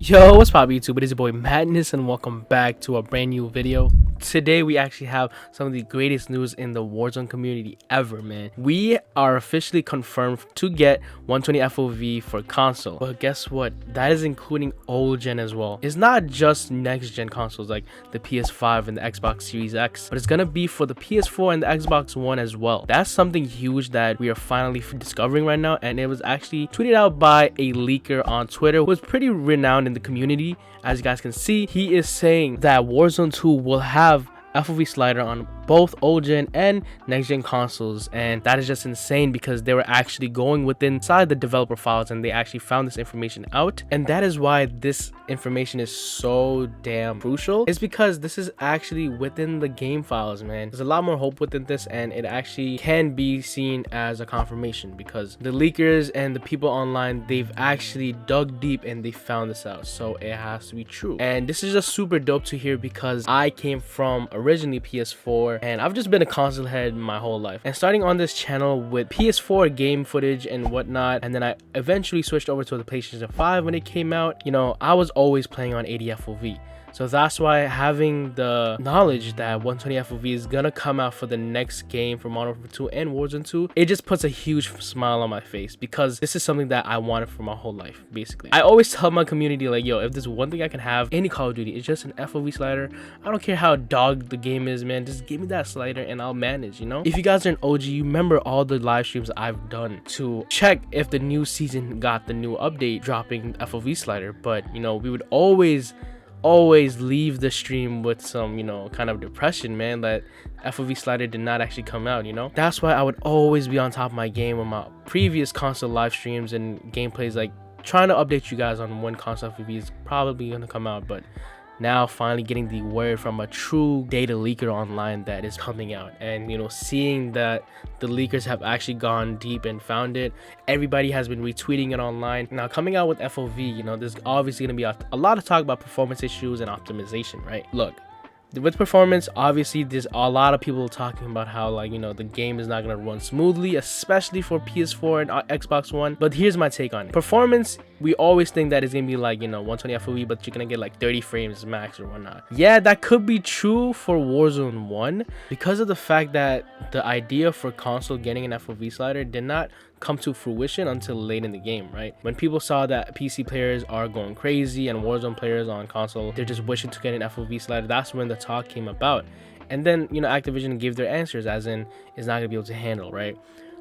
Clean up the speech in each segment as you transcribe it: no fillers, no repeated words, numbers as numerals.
Yo, what's poppin' YouTube? It is your boy Madness and welcome back to a brand new video. Today we actually have some of the greatest news in the Warzone community ever, man. We are officially confirmed to get 120 FOV for console. But guess what? That is including old gen as well. It's not just next gen consoles like the PS5 and the Xbox Series X, but it's gonna be for the PS4 and the Xbox One as well. That's something huge that we are finally discovering right now, and it was actually tweeted out by a leaker on Twitter who was pretty renowned in the community. As you guys can see, he is saying that Warzone 2 will have FOV slider on both old gen and next gen consoles, and that is just insane because they were actually going within inside the developer files and they actually found this information out. And that is why this information is so damn crucial. It's because this is actually within the game files, man. There's a lot more hope within this, and it actually can be seen as a confirmation because the leakers and the people online, they've actually dug deep and they found this out, so it has to be true. And this is just super dope to hear because I came from originally PS4 and I've just been a console head my whole life, and starting on this channel with PS4 game footage and whatnot, and then I eventually switched over to the PlayStation 5 when it came out. You know, I was always playing on 80 FOV. So that's why having the knowledge that 120 FOV is gonna come out for the next game for Modern Warfare 2 and Warzone 2, it just puts a huge smile on my face because this is something that I wanted for my whole life, basically. I always tell my community, like, yo, if there's one thing I can have any Call of Duty, it's just an FOV slider. I don't care how dog the game is, man. Just give me that slider and I'll manage, you know? If you guys are an OG, you remember all the live streams I've done to check if the new season got the new update dropping FOV slider, but, you know, we would always leave the stream with some, you know, kind of depression, man, that FOV slider did not actually come out, you know? That's why I would always be on top of my game on my previous console live streams and gameplays, like trying to update you guys on when console FOV is probably gonna come out. But now finally getting the word from a true data leaker online that is coming out, and, you know, seeing that the leakers have actually gone deep and found it. Everybody has been retweeting it online. Now coming out with FOV, you know, there's obviously gonna be a lot of talk about performance issues and optimization, right? Look, with performance, obviously there's a lot of people talking about how, like, you know, the game is not going to run smoothly, especially for PS4 and Xbox One. But here's my take on it. Performance, we always think that it's going to be like, you know, 120 FOV, but you're going to get like 30 frames max or whatnot. Yeah, that could be true for Warzone 1 because of the fact that the idea for console getting an FOV slider did not come to fruition until late in the game, right? When people saw that PC players are going crazy and Warzone players on console, they're just wishing to get an FOV slider. That's when the talk came about. And then, you know, Activision gave their answers, as in it's not gonna be able to handle, right?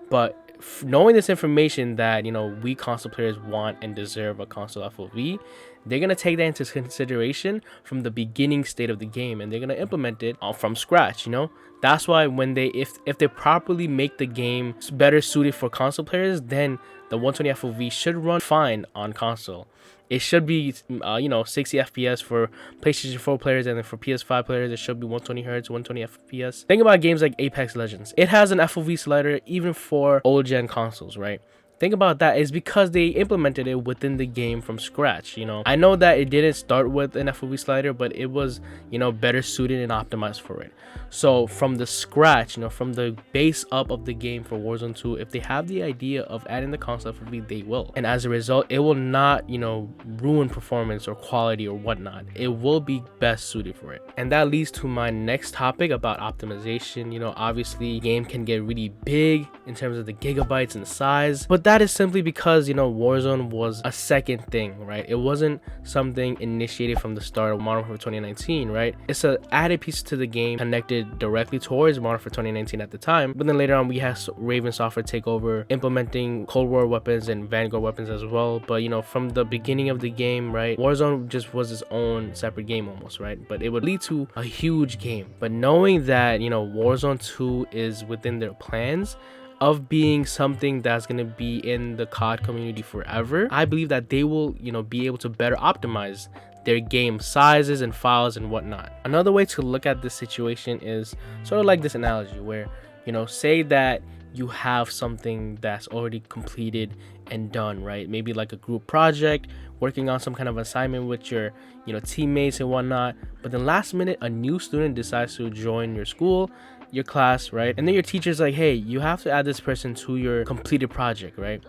But knowing this information that, you know, we console players want and deserve a console FOV, they're gonna take that into consideration from the beginning state of the game, and they're gonna implement it from scratch, you know? That's why when they, if they properly make the game better suited for console players, then the 120 FOV should run fine on console. It should be, you know, 60 FPS for PlayStation 4 players, and then for PS5 players, it should be 120 Hz, 120 FPS. Think about games like Apex Legends. It has an FOV slider even for old gen consoles, right? Think about that. It's because they implemented it within the game from scratch, you know? I know that it didn't start with an FOV slider, but it was, you know, better suited and optimized for it. So from the scratch, you know, from the base up of the game for Warzone 2, if they have the idea of adding the console FOV, they will. And as a result, it will not, you know, ruin performance or quality or whatnot. It will be best suited for it. And that leads to my next topic about optimization. You know, obviously game can get really big in terms of the gigabytes and size, but that is simply because, you know, Warzone was a second thing, right? It wasn't something initiated from the start of Modern Warfare 2019, right? It's an added piece to the game connected directly towards Modern Warfare 2019 at the time, but then later on we had Raven Software take over, implementing Cold War weapons and Vanguard weapons as well. But, you know, from the beginning of the game, right, Warzone just was its own separate game almost, right? But it would lead to a huge game. But knowing that, you know, Warzone 2 is within their plans of being something that's going to be in the COD community forever, I believe that they will, you know, be able to better optimize their game sizes and files and whatnot. Another way to look at this situation is sort of like this analogy where, you know, say that you have something that's already completed and done, right? Maybe like a group project, working on some kind of assignment with your, you know, teammates and whatnot, but then last minute a new student decides to join your school, your class, right? And then your teacher's like, hey, you have to add this person to your completed project, right?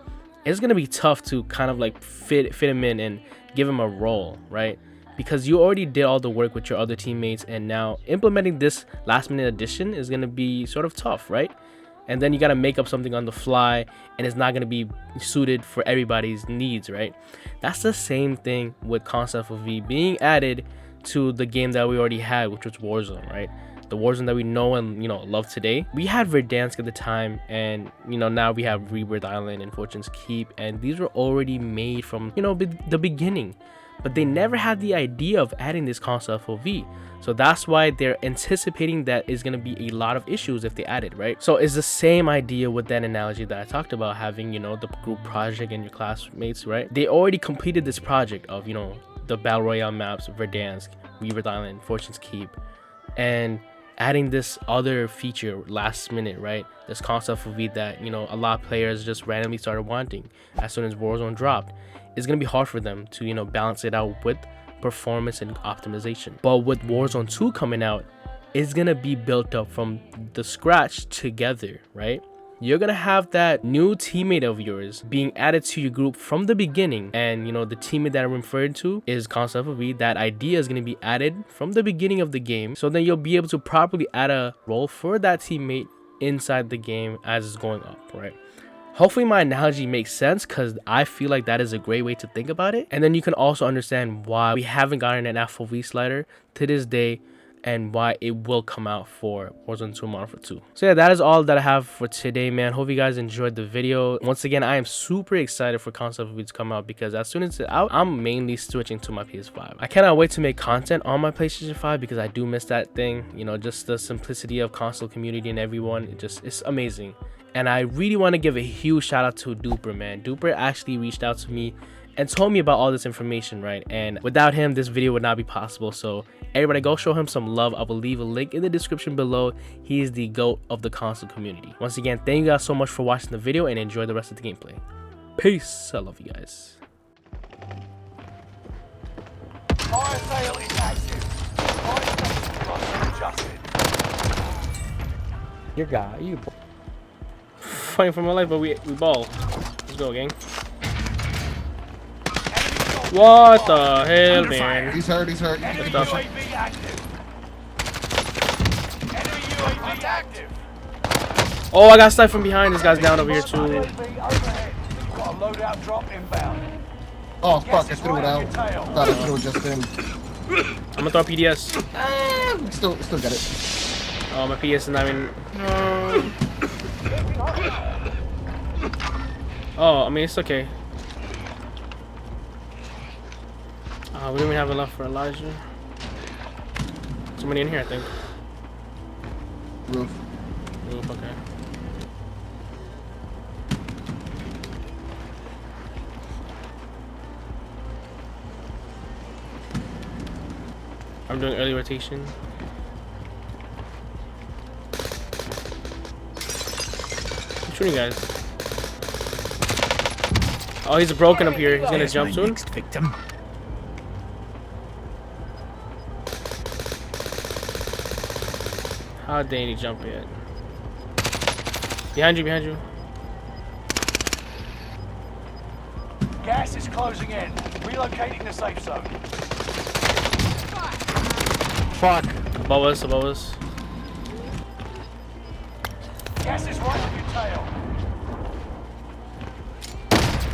it's gonna be tough to kind of like fit him in and give him a role, right? Because you already did all the work with your other teammates, and now implementing this last minute addition is gonna be sort of tough, right? And then you gotta make up something on the fly, and it's not gonna be suited for everybody's needs, right? That's the same thing with Console FOV being added to the game that we already had, which was Warzone, right? The Warzone that we know and love today. We had Verdansk at the time, and now we have Rebirth Island and Fortune's Keep, and these were already made from the beginning, but they never had the idea of adding this Console FOV. So that's why they're anticipating that is going to be a lot of issues if they add it, right? So it's the same idea with that analogy that I talked about, having the group project and your classmates, right? They already completed this project of the battle royale maps, Verdansk, Rebirth Island, Fortune's Keep, and adding this other feature last minute, right? This Console FOV that a lot of players just randomly started wanting as soon as Warzone dropped. It's gonna be hard for them to balance it out with performance and optimization. But with Warzone 2 coming out, it's gonna be built up from the scratch together, right? You're gonna have that new teammate of yours being added to your group from the beginning, and the teammate that I'm referring to is Console FOV. That idea is gonna be added from the beginning of the game, so then you'll be able to properly add a role for that teammate inside the game as it's going up, right? Hopefully my analogy makes sense, because I feel like that is a great way to think about it. And then you can also understand why we haven't gotten an FOV slider to this day, and why it will come out for Warzone 2 Modern Warfare 2. So yeah, that is all that I have for today, man. Hope you guys enjoyed the video. Once again, I am super excited for Console FOV to come out, because as soon as it's out, I'm mainly switching to my PS5. I cannot wait to make content on my PlayStation 5, because I do miss that thing. Just the simplicity of console community and everyone. It's amazing. And I really want to give a huge shout out to Duper, man. Duper actually reached out to me and told me about all this information, right? And without him, this video would not be possible. So everybody go show him some love. I will leave a link in the description below. He is the GOAT of the console community. Once again, thank you guys so much for watching the video, and enjoy the rest of the gameplay. Peace. I love you guys. Fire sale is active. Fire station adjusted. Your guy, you fighting for my life, but we ball. Let's go, gang. What the hell, man? He's hurt, he's hurt. Enemy UAV active. Enemy UAV active. Oh, I got sniped from behind. This guy's down over here too. UAV overhead. Got a loadout drop inbound. Oh fuck, I threw it out. Thought I threw it just in. I'm gonna throw a PDS. Still got it. Oh, my PDS is not even. No. Oh, I mean, it's okay. We don't even have enough for Elijah. Somebody in here, I think. Roof. Roof, okay. I'm doing early rotation. I'm shooting, guys. Oh, he's broken up here. He's gonna jump soon. Victim. How did he jump yet? Behind you, behind you. Gas is closing in. Relocating the safe zone. Fuck. Above us, above us. Gas is right on your tail.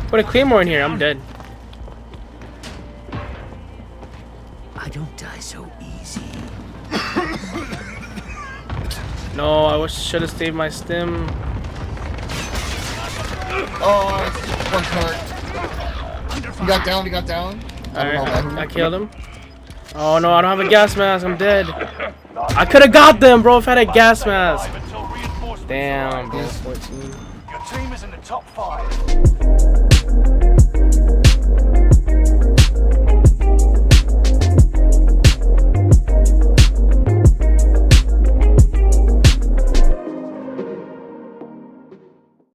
Put a claymore in here, I'm dead. I don't die so easy. No, I should have saved my stim. Oh, one's hurt. He got down, he got down. Alright, I killed him. Oh no, I don't have a gas mask, I'm dead. I could have got them, bro, if I had a gas mask. Damn, bro, 14. Your team is in the top 5.